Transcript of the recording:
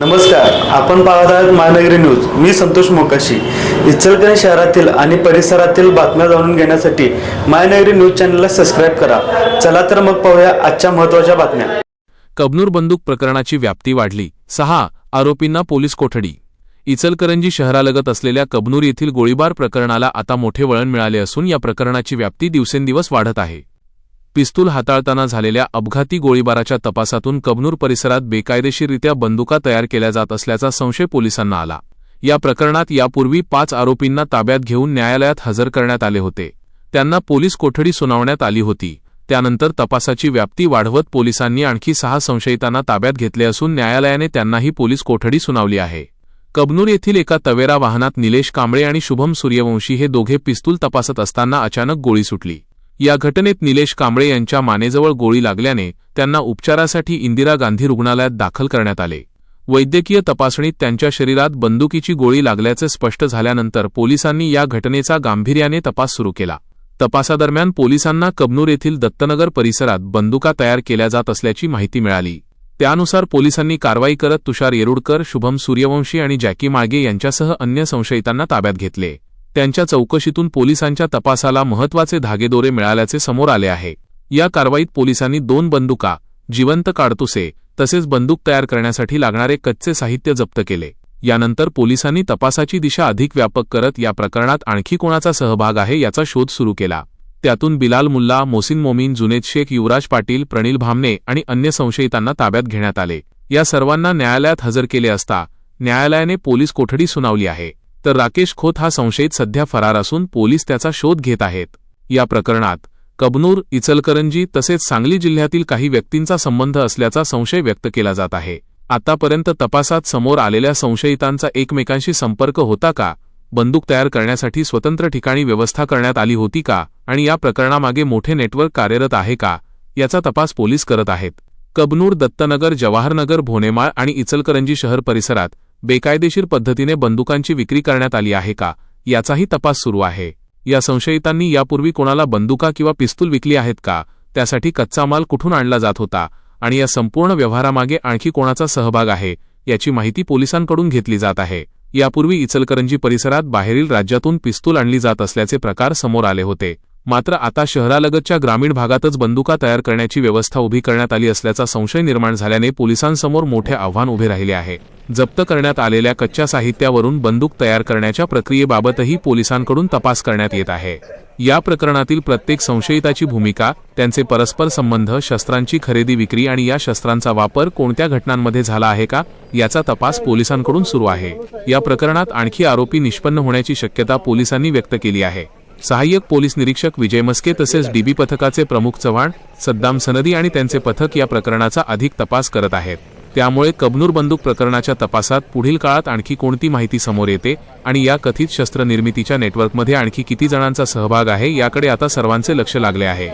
नमस्कार, आपण पाहत आहात महानगरी न्यूज. मी संतोष मोकाशी. इचलकरंजी शहरातील आणि परिसरातील बातम्या जाणून घेण्यासाठी महानगरी न्यूज चॅनलला सबस्क्राईब करा. चला तर मग पाहूया आजच्या महत्त्वाच्या बातम्या. कबनूर बंदूक प्रकरणाची व्याप्ती वाढली. 6 आरोपींना पोलीस कोठडी. इचलकरंजी शहरालगत असलेल्या कबनूर येथील गोळीबार प्रकरणाला आता मोठे वळण मिळाले असून या प्रकरणाची व्याप्ती दिवसेंदिवस वाढत आहे. पिस्तूल हाताळताना झालेल्या अपघाती गोळीबाराच्या तपासातून कबनूर परिसरात बेकायदेशीररित्या बंदुका तयार केल्या जात असल्याचा संशय पोलिसांना आला. या प्रकरणात यापूर्वी 5 आरोपींना ताब्यात घेऊन न्यायालयात हजर करण्यात आले होते. त्यांना पोलीस कोठडी सुनावण्यात आली होती. त्यानंतर तपासाची व्याप्ती वाढवत पोलिसांनी आणखी 6 संशयितांना ताब्यात घेतले असून न्यायालयाने त्यांनाही पोलीस कोठडी सुनावली आहे. कबनूर येथील एका तवेरा वाहनात निलेश कांबळे आणि शुभम सूर्यवंशी हे दोघे पिस्तूल तपासत असताना अचानक गोळी सुटली. या घटनेत निलेश कांबळे यांच्या मानेजवळ गोळी लागल्याने त्यांना उपचारासाठी इंदिरा गांधी रुग्णालयात दाखल करण्यात आले. वैद्यकीय तपासणीत त्यांच्या शरीरात बंदुकीची गोळी लागल्याचे स्पष्ट झाल्यानंतर पोलिसांनी या घटनेचा गांभीर्याने तपास सुरू केला. तपासादरम्यान पोलिसांना कबनूर येथील दत्तनगर परिसरात बंदुका तयार केल्या जात असल्याची माहिती मिळाली. त्यानुसार पोलिसांनी कारवाई करत तुषार येरुडकर, शुभम सूर्यवंशी आणि जॅकी माळगे यांच्यासह अन्य संशयितांना ताब्यात घेतले. त्यांच्या चौकशीतून पोलिसांच्या तपासाला महत्त्वाचे धागेदोरे मिळाल्याचे समोर आले आहे. या कारवाईत पोलिसांनी 2 बंदुका, जिवंत काडतुसे तसेच बंदूक तयार करण्यासाठी लागणारे कच्चे साहित्य जप्त केले. यानंतर पोलिसांनी तपासाची दिशा अधिक व्यापक करत या प्रकरणात आणखी कोणाचा सहभाग आहे याचा शोध सुरू केला. त्यातून बिलाल मुल्ला, मोसिन मोमीन, जुनेद शेख, युवराज पाटील, प्रणिल भामने आणि अन्य संशयितांना ताब्यात घेण्यात आले. या सर्वांना न्यायालयात हजर केले असता न्यायालयाने पोलीस कोठडी सुनावली आहे. तर राकेश खोत हा संशयित सध्या फरार असून पोलीस त्याचा शोध घेत आहेत. या प्रकरणात कबनूर, इचलकरंजी तसेच सांगली जिल्ह्यातील काही व्यक्तींचा संबंध असल्याचा संशय व्यक्त केला जात आहे. आतापर्यंत तपासात समोर आलेल्या संशयितांचा एकमेकांशी संपर्क होता का? बंदूक तयार करण्यासाठी स्वतंत्र ठिकाणी व्यवस्था करण्यात आली होती का? आणि या प्रकरणामागे मोठे नेटवर्क कार्यरत आहे का? याचा तपास पोलीस करत आहेत. कबनूर, दत्तनगर, जवाहरनगर, भोनेमाळ आणि इचलकरंजी शहर परिसरात बेकायदेशीर पद्धतीने बंदुकांची विक्री करण्यात आली आहे का याचाही तपास सुरू आहे. या संशयितांनी यापूर्वी कोणाला बंदुका किंवा पिस्तूल विकली आहेत का? त्यासाठी कच्चा माल कुठून आणला जात होता? आणि या संपूर्ण व्यवहारामागे आणखी कोणाचा सहभाग आहे याची माहिती पोलिसांकडून घेतली जात आहे. यापूर्वी इचलकरंजी परिसरात बाहेरील राज्यातून पिस्तूल आणली जात असल्याचे प्रकार समोर आले होते. मात्र आता शहरालगतच्या ग्रामीण भागातच बंदुका तयार करण्याची व्यवस्था उभी करण्यात आली असल्याचा संशय निर्माण झाल्याने पोलिसांसमोर मोठे आव्हान उभे राहिले आहे. जप्त करण्यात आलेल्या कच्च्या साहित्यावरून बंदूक तयार करण्याच्या प्रक्रियेबाबतही पोलिसांकडून तपास करण्यात येत आहे. या प्रकरणातील प्रत्येक संशयिताची भूमिका, त्यांचे परस्पर संबंध, शस्त्रांची खरेदी विक्री आणि या शस्त्रांचा वापर कोणत्या घटनांमध्ये झाला आहे का याचा तपास पोलिसांकडून सुरू आहे. या प्रकरणात आणखी आरोपी निष्पन्न होण्याची शक्यता पोलिसांनी व्यक्त केली आहे. सहाय्यक पोलीस निरीक्षक विजय मस्के तसेच डीबी पथकाचे प्रमुख चव्हाण, सद्दाम सनदी आणि त्यांचे पथक या प्रकरणाचा अधिक तपास करत आहेत. त्यामुळे कबनूर बंदूक प्रकरणाच्या तपासात पुढील काळात आणखी कोणती माहिती समोर येते आणि या कथित शस्त्र निर्मितीच्या नेटवर्कमध्ये आणखी किती जणांचा सहभाग आहे याकडे आता सर्वांचे लक्ष लागले आहे.